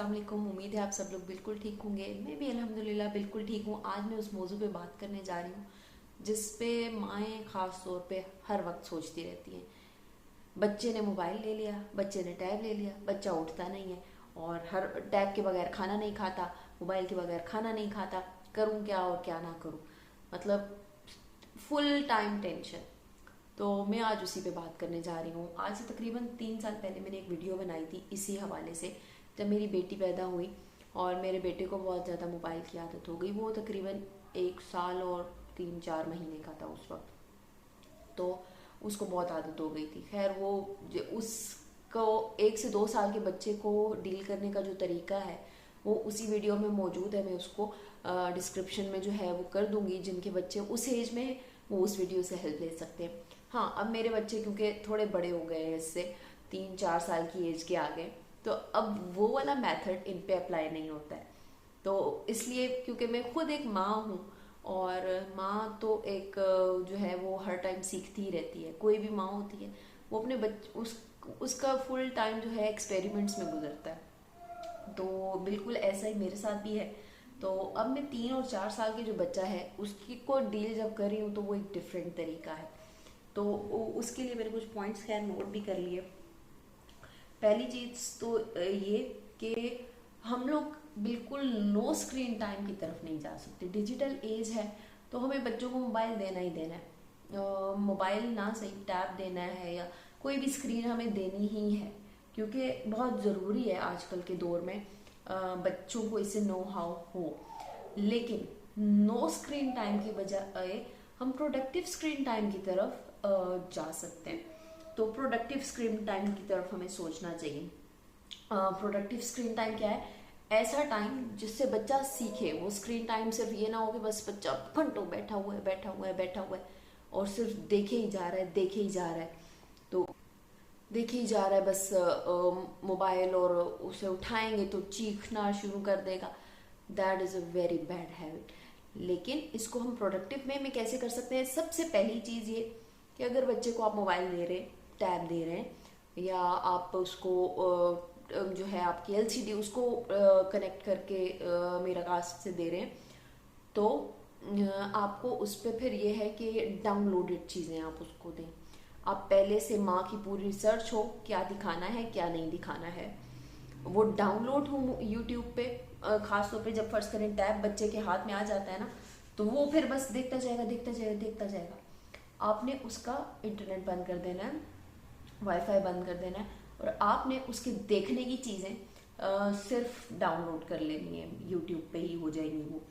अस्सलाम वालेकुम। उम्मीद है आप सब लोग बिल्कुल ठीक होंगे। मैं भी अल्हम्दुलिल्लाह बिल्कुल ठीक हूँ। आज मैं उस मौजू पे बात करने जा रही हूँ जिस पे माएँ ख़ास तौर पे हर वक्त सोचती रहती हैं। बच्चे ने मोबाइल ले लिया, बच्चे ने टैब ले लिया, बच्चा उठता नहीं है और हर टैब के बगैर खाना नहीं खाता, मोबाइल के बगैर खाना नहीं खाता। करूँ क्या और क्या ना करूँ, मतलब फुल टाइम टेंशन। तो मैं आज उसी पे बात करने जा रही हूँ। आज से तकरीबन 3 साल पहले मैंने एक वीडियो बनाई थी इसी हवाले से, जब मेरी बेटी पैदा हुई और मेरे बेटे को बहुत ज़्यादा मोबाइल की आदत हो गई। वो तकरीबन 1 साल और 3-4 महीने का था उस वक्त। तो उसको बहुत आदत हो गई थी। खैर वो उसको 1 से 2 साल के बच्चे को डील करने का जो तरीका है वो उसी वीडियो में मौजूद है। मैं उसको डिस्क्रिप्शन में जो है वो कर दूंगी। जिनके बच्चे उस एज में हैं वो उस वीडियो से हेल्प ले सकते हैं। हाँ, अब मेरे बच्चे क्योंकि थोड़े बड़े हो गए हैं, इससे 3-4 साल की एज के आ गए, तो अब वो वाला मेथड इन पे अप्लाई नहीं होता है। तो इसलिए क्योंकि मैं खुद एक माँ हूँ और माँ तो एक जो है वो हर टाइम सीखती ही रहती है। कोई भी माँ होती है वो अपने उसका फुल टाइम जो है एक्सपेरिमेंट्स में गुजरता है। तो बिल्कुल ऐसा ही मेरे साथ भी है। तो अब मैं 3 और 4 साल के जो बच्चा है उसकी को डील जब कर रही हूँ तो वो एक डिफरेंट तरीका है। तो उसके लिए मैंने कुछ पॉइंट्स खैर नोट भी कर लिए। पहली चीज तो ये कि हम लोग बिल्कुल नो स्क्रीन टाइम की तरफ नहीं जा सकते। डिजिटल एज है तो हमें बच्चों को मोबाइल देना ही देना है। मोबाइल ना सही, टैब देना है या कोई भी स्क्रीन हमें देनी ही है, क्योंकि बहुत ज़रूरी है आजकल के दौर में बच्चों को इससे नो हाउ हो। लेकिन नो स्क्रीन टाइम की बजाय हम प्रोडक्टिव स्क्रीन टाइम की तरफ जा सकते हैं। तो प्रोडक्टिव स्क्रीन टाइम की तरफ हमें सोचना चाहिए। प्रोडक्टिव स्क्रीन टाइम क्या है? ऐसा टाइम जिससे बच्चा सीखे। वो स्क्रीन टाइम सिर्फ ये ना हो कि बस बच्चा घंटों बैठा हुआ है बैठा हुआ है बैठा हुआ है और सिर्फ देखे ही जा रहा है देखे ही जा रहा है। तो देखे ही जा रहा है बस मोबाइल, और उसे उठाएंगे तो चीखना शुरू कर देगा। That is a very bad habit. लेकिन इसको हम प्रोडक्टिव में कैसे कर सकते हैं? सबसे पहली चीज़ ये कि अगर बच्चे को आप मोबाइल दे रहे हैं, टैब दे रहे हैं, या आप उसको जो है आपकी एलसीडी उसको कनेक्ट करके मेरा कास्ट से दे रहे हैं, तो आपको उस पर फिर ये है कि डाउनलोडेड चीज़ें आप उसको दें। आप पहले से माँ की पूरी रिसर्च हो क्या दिखाना है क्या नहीं दिखाना है, वो डाउनलोड हो यूट्यूब पे। खास तौर पे जब फर्ज करें टैब बच्चे के हाथ में आ जाता है ना, तो वो फिर बस देखता जाएगा देखता जाएगा देखता जाएगा। आपने उसका इंटरनेट बंद कर देना है, वाईफाई बंद कर देना है, और आपने उसके देखने की चीज़ें सिर्फ डाउनलोड कर लेनी है। यूट्यूब पे ही हो जाएगी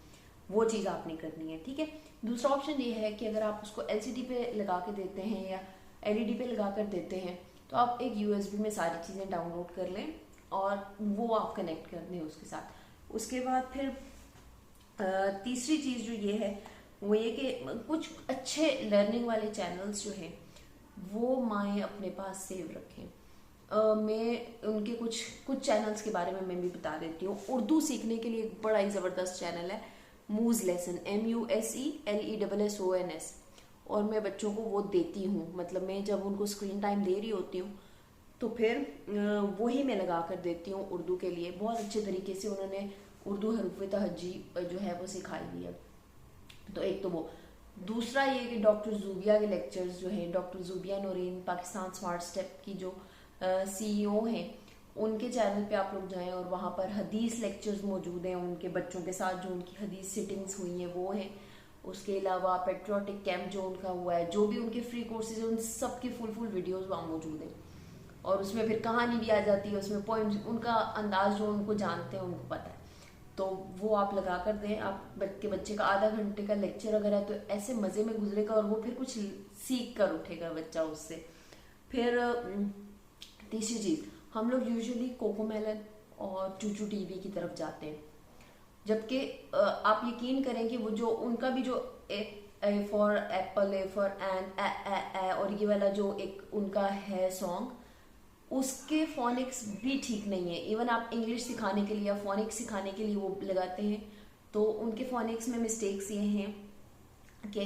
वो चीज़ आपने करनी है, ठीक है। दूसरा ऑप्शन ये है कि अगर आप उसको एलसीडी पे लगा के देते हैं या एलईडी पे लगा कर देते हैं, तो आप एक यूएसबी में सारी चीज़ें डाउनलोड कर लें और वो आप कनेक्ट कर दें उसके साथ। उसके बाद फिर तीसरी चीज़ जो ये है वो ये कि कुछ अच्छे लर्निंग वाले चैनल्स जो हैं वो माएँ अपने पास सेव रखें। मैं उनके कुछ कुछ चैनल्स के बारे में मैं भी बता देती हूँ। उर्दू सीखने के लिए एक बड़ा ही ज़बरदस्त चैनल है, मूज लेसन, MUSELESSONS, और मैं बच्चों को वो देती हूँ। मतलब मैं जब उनको स्क्रीन टाइम दे रही होती हूँ तो फिर वही मैं लगा कर देती हूँ उर्दू के लिए। बहुत अच्छे तरीके से उन्होंने उर्दू हरूफ तहज्जी जो है वो सिखाई हुई है। तो एक तो वो। दूसरा ये कि डॉक्टर जूबिया के लेक्चर्स जो हैं, doctor Zubia Noreen Pakistan smart step की जो CEO हैं, उनके चैनल पे आप लोग जाएं और वहाँ पर हदीस लेक्चर्स मौजूद हैं उनके बच्चों के साथ, जो उनकी हदीस सिटिंग्स हुई हैं वो हैं। उसके अलावा पेट्रियोटिक कैंप जो उनका हुआ है, जो भी उनके फ्री कोर्सेज हैं, उन सब की फुल वीडियोस वहाँ मौजूद हैं। और उसमें फिर कहानी भी आ जाती है, उसमें पॉइंट्स, उनका अंदाज जो उनको जानते हैं उनको पता है, तो वो आप लगा कर दें। आप के बच्चे का आधा घंटे का लेक्चर अगर है तो ऐसे मज़े में गुजरेगा और वो फिर कुछ सीख कर उठेगा बच्चा उससे। फिर तीसरी चीज़, हम लोग यूजुअली कोकोमेलन और चूचू टीवी की तरफ जाते हैं, जबकि आप यकीन करें कि वो जो उनका भी जो A for Apple, A for and, और ये वाला जो एक उनका है सॉन्ग, उसके फोनिक्स भी ठीक नहीं है। इवन आप इंग्लिश सिखाने के लिए या फोनिक्स सिखाने के लिए वो लगाते हैं तो उनके फोनिक्स में मिस्टेक्स ये हैं कि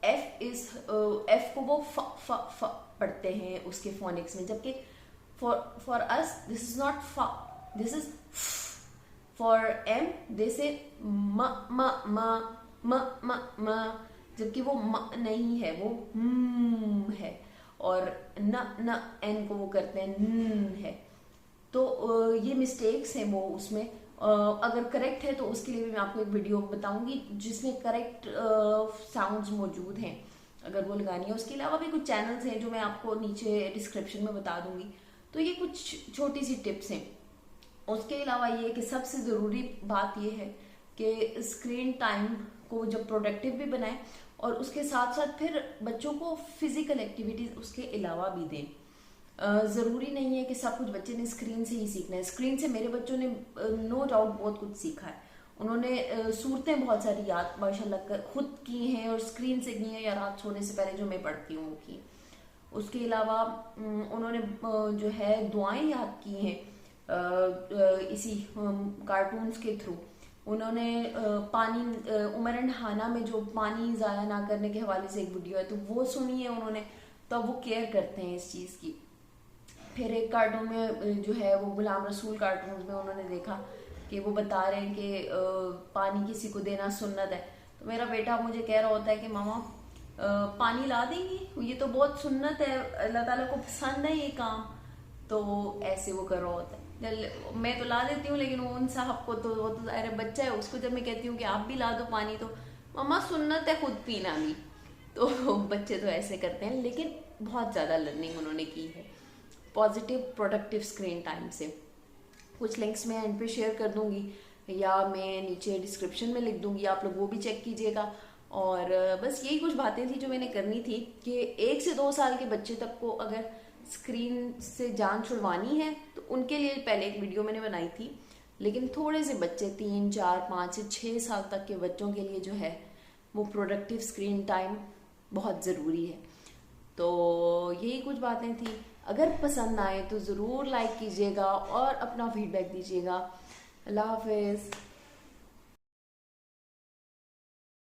एफ को वो फ फ फ पढ़ते हैं उसके फोनिक्स में, जबकि for us this is not फ, दिस इज फॉर एम दे से म म म म म म, जबकि वो म नहीं है, वो है। और न एन को वो करते हैं न है। तो ये मिस्टेक्स हैं वो उसमें। अगर करेक्ट है तो उसके लिए भी मैं आपको एक वीडियो बताऊंगी जिसमें करेक्ट साउंड्स मौजूद हैं, अगर वो लगानी है। उसके अलावा भी कुछ चैनल्स हैं जो मैं आपको नीचे डिस्क्रिप्शन में बता दूंगी। तो ये कुछ छोटी सी टिप्स हैं। उसके अलावा ये कि सबसे ज़रूरी बात ये है कि स्क्रीन टाइम को जब प्रोडक्टिव भी बनाएं और उसके साथ साथ फिर बच्चों को फिजिकल एक्टिविटीज उसके अलावा भी दें। ज़रूरी नहीं है कि सब कुछ बच्चे ने स्क्रीन से ही सीखना है। स्क्रीन से मेरे बच्चों ने नो डाउट बहुत कुछ सीखा है। उन्होंने सूरतें बहुत सारी याद माशाल्लाह कर खुद की हैं और स्क्रीन से की हैं, या रात सोने से पहले जो मैं पढ़ती हूँ वो की। उसके अलावा उन्होंने जो है दुआएं याद की हैं इसी कार्टून्स के थ्रू। उन्होंने पानी उमर एंड हाना में जो पानी ज़ाया ना करने के हवाले से एक वीडियो है, तो वो सुनी है उन्होंने, तो वो केयर करते हैं इस चीज़ की। फिर एक कार्टून में जो है वो गुलाम रसूल कार्टून में उन्होंने देखा कि वो बता रहे हैं कि पानी किसी को देना सुन्नत है। तो मेरा बेटा मुझे कह रहा होता है कि मामा पानी ला देंगी, ये तो बहुत सुन्नत है, अल्लाह ताला को पसंद है ये काम। तो ऐसे वो कर रहा होता है। मैं तो ला देती हूँ, लेकिन वो उन साहब को तो वो तो अरे बच्चा है, उसको जब मैं कहती हूँ कि आप भी ला दो पानी, तो मम्मा सुन्नत है खुद पीना भी। तो बच्चे तो ऐसे करते हैं, लेकिन बहुत ज़्यादा लर्निंग उन्होंने की है पॉजिटिव प्रोडक्टिव स्क्रीन टाइम से। कुछ लिंक्स मैं एंड पे शेयर कर दूंगी या मैं नीचे डिस्क्रिप्शन में लिख दूंगी, आप लोग वो भी चेक कीजिएगा। और बस यही कुछ बातें थी जो मैंने करनी थी कि 1 से 2 साल के बच्चे तक को अगर स्क्रीन से जान छुड़वानी है तो उनके लिए पहले एक वीडियो मैंने बनाई थी। लेकिन थोड़े से बच्चे 3, 4, 5 से 6 साल तक के बच्चों के लिए जो है वो प्रोडक्टिव स्क्रीन टाइम बहुत ज़रूरी है। तो यही कुछ बातें थी। अगर पसंद आए तो ज़रूर लाइक कीजिएगा और अपना फीडबैक दीजिएगा। अल्लाह हाफिज़।